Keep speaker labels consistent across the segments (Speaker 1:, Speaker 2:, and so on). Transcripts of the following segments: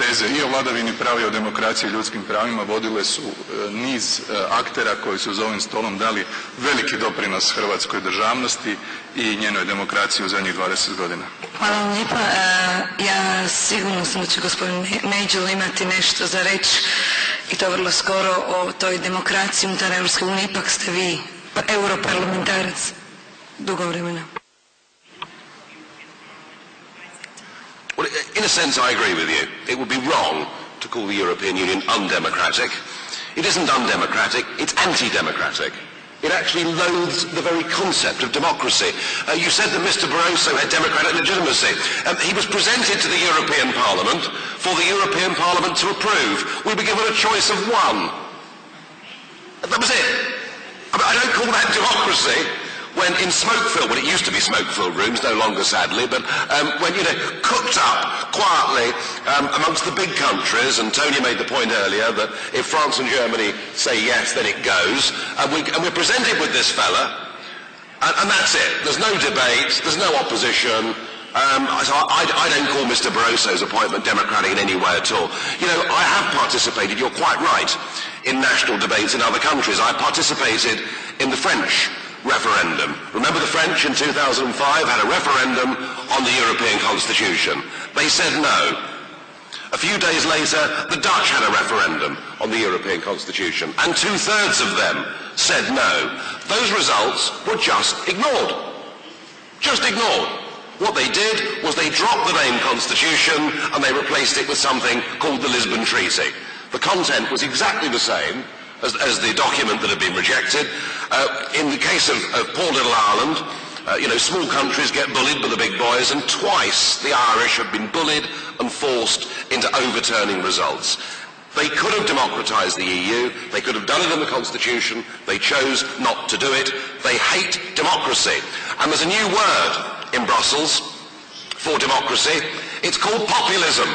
Speaker 1: teze i o vladavini prava i o demokraciji i ljudskim pravima vodile su niz aktera koji su za ovim stolom dali veliki doprinos hrvatskoj državnosti i njenoj demokraciji u zadnjih 20 godina.
Speaker 2: Hvala vam lijepa. Ja sigurno sam da će gospodin Nigel imati nešto za reći i to vrlo skoro o toj demokraciji unutar Europske unije. Ipak ste vi europarlamentarac dugo vremena.
Speaker 3: Well, in a sense, I agree with you. It would be wrong to call the European Union undemocratic. It isn't undemocratic, it's anti-democratic. It actually loathes the very concept of democracy. You said that Mr. Barroso had democratic legitimacy. He was presented to the European Parliament for the European Parliament to approve. We were given a choice of one. That was it. I don't call that democracy. When in smoke-filled, well, it used to be smoke-filled rooms, no longer sadly, but when, cooked up quietly amongst the big countries, and Tony made the point earlier that if France and Germany say yes, then it goes, and we're presented with this fella, and that's it. There's no debate, there's no opposition. So I don't call Mr. Barroso's appointment democratic in any way at all. I have participated, you're quite right, in national debates in other countries. I participated in the French referendum. Remember the French in 2005 had a referendum on the European Constitution. They said no. A few days later, the Dutch had a referendum on the European Constitution, and 2/3 of them said no. Those results were just ignored. Just ignored. What they did was they dropped the name Constitution and they replaced it with something called the Lisbon Treaty. The content was exactly the same as the document that had been rejected. In the case of poor little Ireland, small countries get bullied by the big boys, and twice the Irish have been bullied and forced into overturning results. They could have democratised the EU, they could have done it in the Constitution, they chose not to do it. They hate democracy. And there's a new word in Brussels for democracy. It's called populism.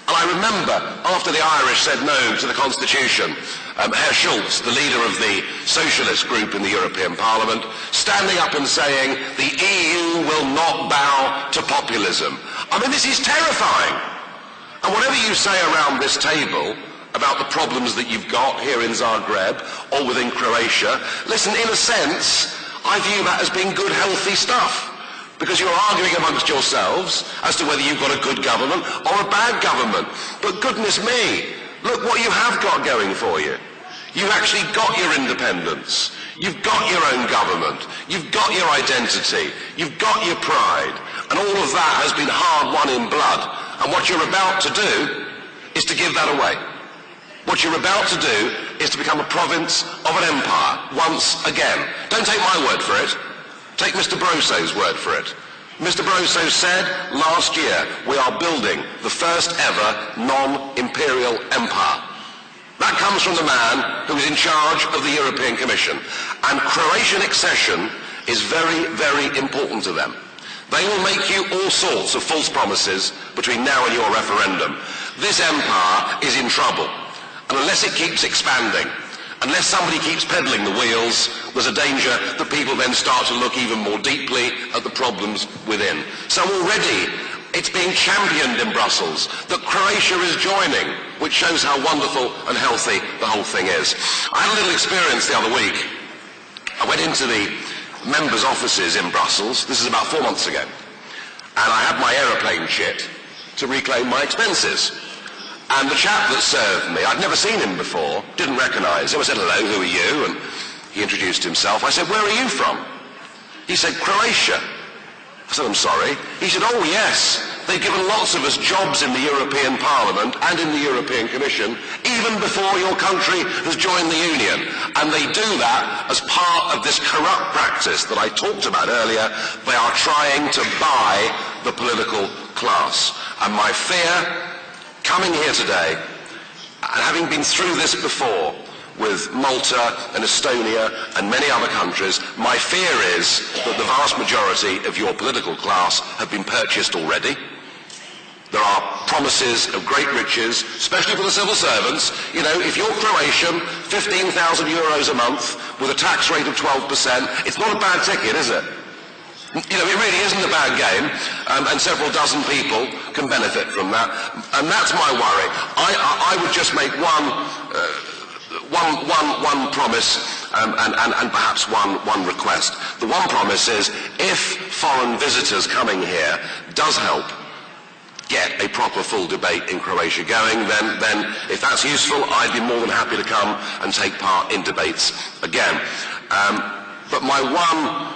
Speaker 3: And I remember, after the Irish said no to the Constitution, Herr Schulz, the leader of the Socialist group in the European Parliament, standing up and saying, the EU will not bow to populism. I mean, this is terrifying. And whatever you say around this table about the problems that you've got here in Zagreb or within Croatia, listen, in a sense, I view that as being good, healthy stuff. Because you're arguing amongst yourselves as to whether you've got a good government or a bad government. But goodness me, look what you have got going for you. You've actually got your independence. You've got your own government. You've got your identity. You've got your pride. And all of that has been hard-won in blood. And what you're about to do is to give that away. What you're about to do is to become a province of an empire once again. Don't take my word for it. Take Mr. Barroso's word for it. Mr. Barroso said last year, we are building the first ever non-imperial empire. That comes from the man who is in charge of the European Commission. And Croatian accession is very, very important to them. They will make you all sorts of false promises between now and your referendum. This empire is in trouble. And unless it keeps expanding, unless somebody keeps peddling the wheels, there's a danger that people then start to look even more deeply at the problems within. So already it's being championed in Brussels that Croatia is joining, which shows how wonderful and healthy the whole thing is. I had a little experience the other week. I went into the members' offices in Brussels, this is about 4 months ago, and I had my aeroplane kit to reclaim my expenses. And the chap that served me, I'd never seen him before, didn't recognise him. I said, hello, who are you? And he introduced himself. I said, where are you from? He said, Croatia. I said, I'm sorry. He said, oh yes, they've given lots of us jobs in the European Parliament and in the European Commission, even before your country has joined the Union. And they do that as part of this corrupt practice that I talked about earlier. They are trying to buy the political class. And my fear, coming here today, and having been through this before with Malta and Estonia and many other countries, my fear is that the vast majority of your political class have been purchased already. There are promises of great riches, especially for the civil servants. You know, if you're Croatian, 15,000 euros a month with a tax rate of 12%, it's not a bad ticket, is it? You know, it really isn't a bad game, and several dozen people can benefit from that, and that's my worry. I would just make one promise and perhaps one request. The one promise is, if foreign visitors coming here does help get a proper full debate in Croatia going, then if that's useful, I'd be more than happy to come and take part in debates again. But my one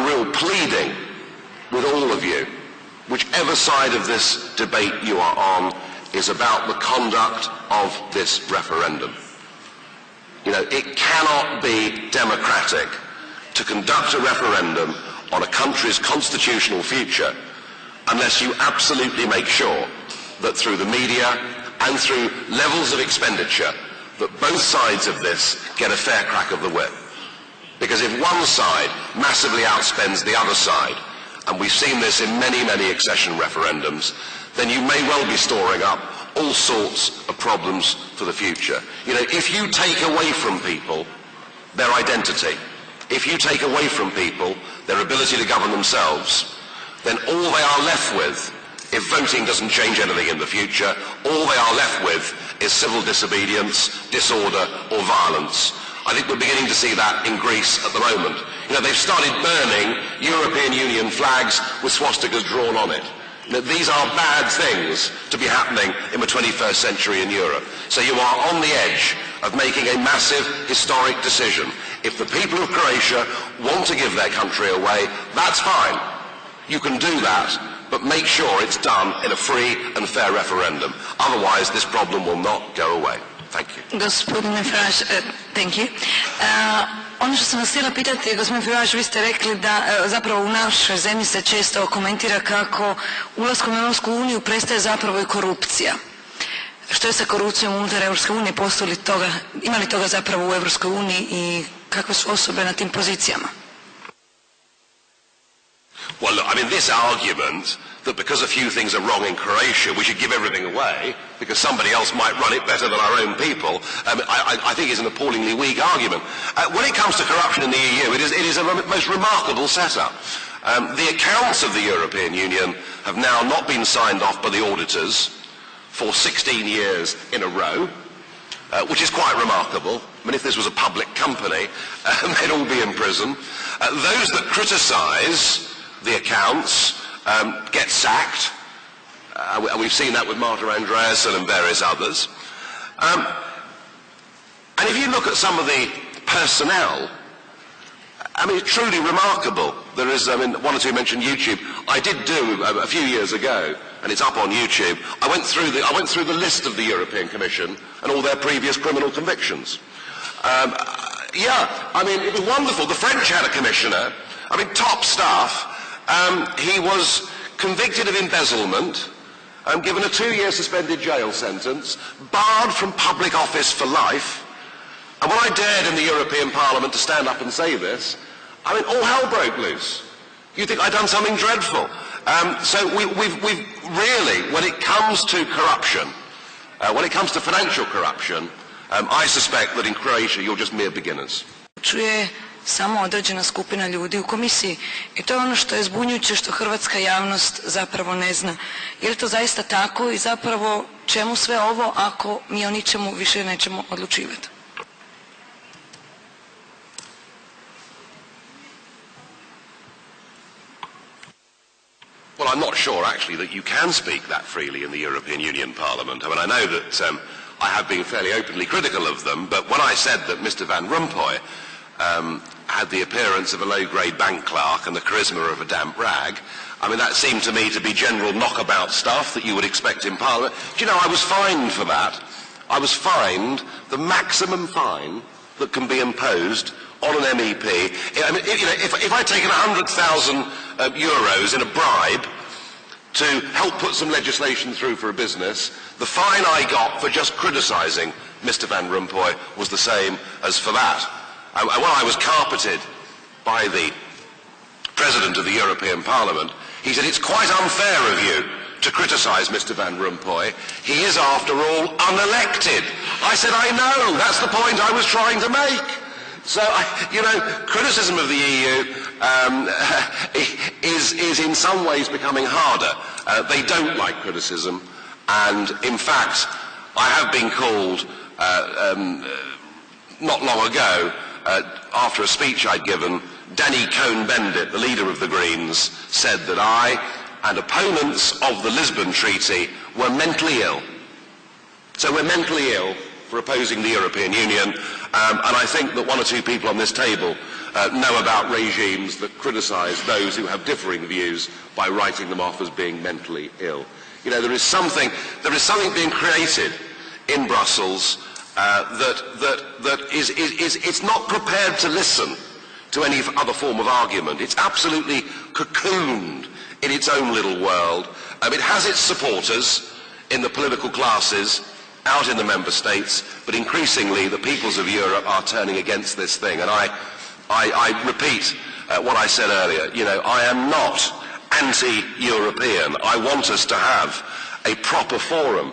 Speaker 3: real pleading with all of you, whichever side of this debate you are on, is about the conduct of this referendum. You know, it cannot be democratic to conduct a referendum on a country's constitutional future unless you absolutely make sure that through the media and through levels of expenditure that both sides of this get a fair crack of the whip. Because if one side massively outspends the other side, and we've seen this in many, many accession referendums, then you may well be storing up all sorts of problems for the future. You know, if you take away from people their identity, if you take away from people their ability to govern themselves, then all they are left with, if voting doesn't change anything in the future, all they are left with is civil disobedience, disorder or violence. I think we're beginning to see that in Greece at the moment. You know, they've started burning European Union flags with swastikas drawn on it. You know, these are bad things to be happening in the 21st century in Europe. So you are on the edge of making a massive historic decision. If the people of Croatia want to give their country away, that's fine. You can do that, but make sure it's done in a free and fair referendum. Otherwise, this problem will not go away. Thank you.
Speaker 2: Gospodine Farage, thank you. Ono što sam vas htjela pitati, gospodine Farage, vi ste rekli da zapravo u našoj zemlji se često komentira kako ulaskom u Europsku uniju prestaje zapravo i korupcija. Što je sa korupcijom unutar Europske unije? Postoji li toga, ima li toga zapravo u Europskoj uniji i kakve su osobe na tim pozicijama?
Speaker 3: Well, look, I mean, this argument that because a few things are wrong in Croatia, we should give everything away because somebody else might run it better than our own people, I think is an appallingly weak argument. When it comes to corruption in the EU, it is a most remarkable setup. The accounts of the European Union have now not been signed off by the auditors for 16 years in a row, which is quite remarkable. I mean, if this was a public company, they'd all be in prison. Those that criticise the accounts get sacked. We've seen that with Marta Andreasen and various others. And if you look at some of the personnel, I mean, it's truly remarkable. There is, I mean, one or two mentioned YouTube. I did do a few years ago, and it's up on YouTube. I went through the list of the European Commission and all their previous criminal convictions. Yeah, I mean, it was wonderful. The French had a commissioner. I mean, top staff. He was convicted of embezzlement, given a 2-year suspended jail sentence, barred from public office for life. And when I dared in the European Parliament to stand up and say this, I mean, all hell broke loose. You think I'd done something dreadful. So we've really, when it comes to corruption, when it comes to financial corruption, I suspect that in Croatia you're just mere beginners.
Speaker 2: Samo određena skupina ljudi u komisiji. I to je ono što je zbunjujuće, što hrvatska javnost zapravo ne zna. Je li to zaista tako i zapravo čemu sve ovo ako mi o ničemu više nećemo odlučivati?
Speaker 3: Well, I'm not sure actually that you can speak that freely in the European Union Parliament. I mean, I know that I have been fairly openly critical of them, but when I said that Mr. Van Rompuy had the appearance of a low-grade bank clerk and the charisma of a damp rag, I mean, that seemed to me to be general knockabout stuff that you would expect in Parliament. Do you know, I was fined for that. I was fined the maximum fine that can be imposed on an MEP. I mean, if I'd taken 100,000 euros in a bribe to help put some legislation through for a business, the fine I got for just criticising Mr. Van Rompuy was the same as for that. And when I was carpeted by the President of the European Parliament, he said, "It's quite unfair of you to criticise Mr. Van Rompuy. He is, after all, unelected." I said, "I know, that's the point I was trying to make." So, criticism of the EU is in some ways becoming harder. They don't like criticism, and in fact, I have been called not long ago, after a speech I'd given, Danny Cohn-Bendit, the leader of the Greens, said that I and opponents of the Lisbon Treaty were mentally ill. So we're mentally ill for opposing the European Union, and I think that one or two people on this table know about regimes that criticise those who have differing views by writing them off as being mentally ill. You know, there is something being created in Brussels that is not prepared to listen to any other form of argument. It's absolutely cocooned in its own little world. It has its supporters in the political classes out in the member states, but increasingly the peoples of Europe are turning against this thing. And I repeat what I said earlier. You know, I am not anti-European. I want us to have a proper forum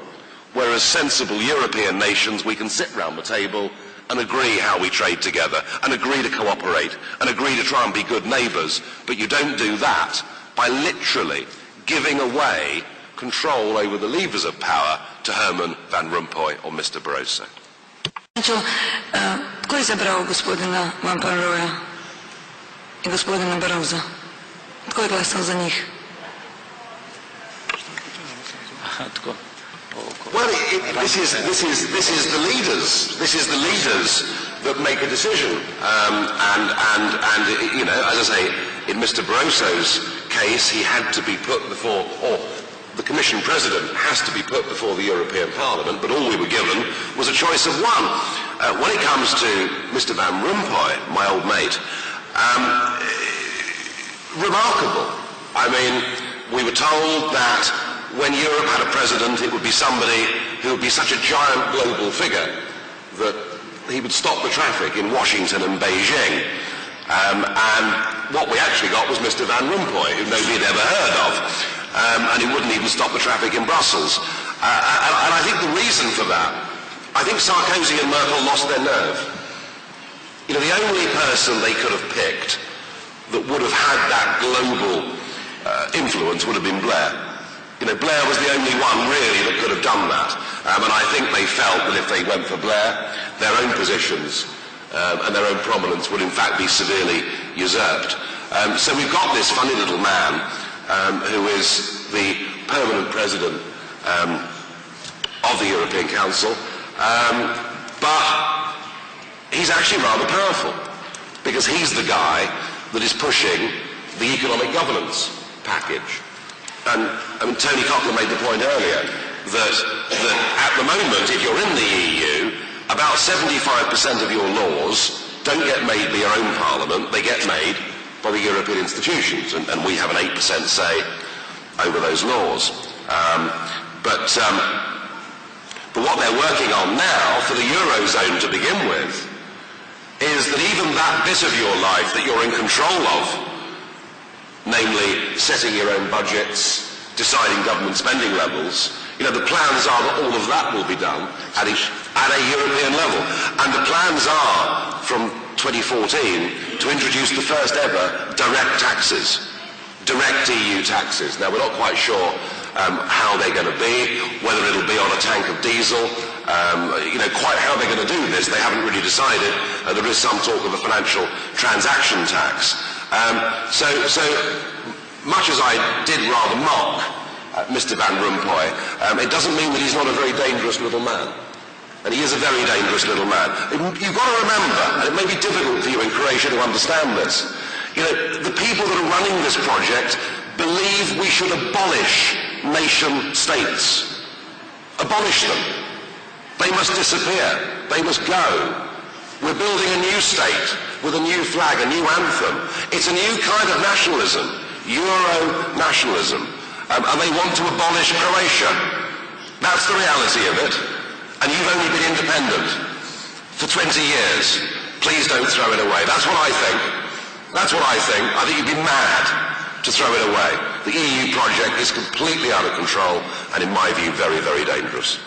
Speaker 3: where, as sensible European nations, we can sit round the table and agree how we trade together, and agree to cooperate, and agree to try and be good neighbours. But you don't do that by literally giving away control over the levers of power to Herman Van Rompuy or Mr. Barroso.
Speaker 2: Tko je izabrao gospodina Van Rompuya I gospodina Barrosa? Tko je glasao za njih?
Speaker 3: Well, this is the leaders. This is the leaders that make a decision. And you know, as I say, in Mr. Barroso's case, he had to be put before, or the Commission President has to be put before the European Parliament, but all we were given was a choice of one. When it comes to Mr. Van Rompuy, my old mate, remarkable. I mean, we were told that when Europe had a president, it would be somebody who would be such a giant global figure that he would stop the traffic in Washington and Beijing. And what we actually got was Mr. Van Rompuy, who nobody had ever heard of. And he wouldn't even stop the traffic in Brussels. And I think the reason for that, I think Sarkozy and Merkel lost their nerve. You know, the only person they could have picked that would have had that global influence would have been Blair. You know, Blair was the only one really that could have done that. And I think they felt that if they went for Blair, their own positions and their own prominence would in fact be severely usurped. So we've got this funny little man who is the permanent president of the European Council, but he's actually rather powerful because he's the guy that is pushing the economic governance package. And I mean, Tony Cochran made the point earlier that at the moment, if you're in the EU, about 75% of your laws don't get made by your own parliament, they get made by the European institutions, and we have an 8% say over those laws. But what they're working on now for the Eurozone to begin with is that even that bit of your life that you're in control of, namely setting your own budgets, deciding government spending levels, you know, the plans are that all of that will be done at a European level. And the plans are, from 2014, to introduce the first ever direct taxes, direct EU taxes. Now, we're not quite sure how they're going to be, whether it'll be on a tank of diesel, you know, quite how they're going to do this, they haven't really decided. There is some talk of a financial transaction tax. So much as I did rather mock Mr. Van Rompuy, it doesn't mean that he's not a very dangerous little man. And he is a very dangerous little man. You've got to remember, and it may be difficult for you in Croatia to understand this, you know, the people that are running this project believe we should abolish nation states. Abolish them. They must disappear. They must go. We're building a new state with a new flag, a new anthem. It's a new kind of nationalism, Euro-nationalism. And they want to abolish Croatia. That's the reality of it. And you've only been independent for 20 years. Please don't throw it away. That's what I think. That's what I think. I think you'd be mad to throw it away. The EU project is completely out of control and, in my view, very, very dangerous.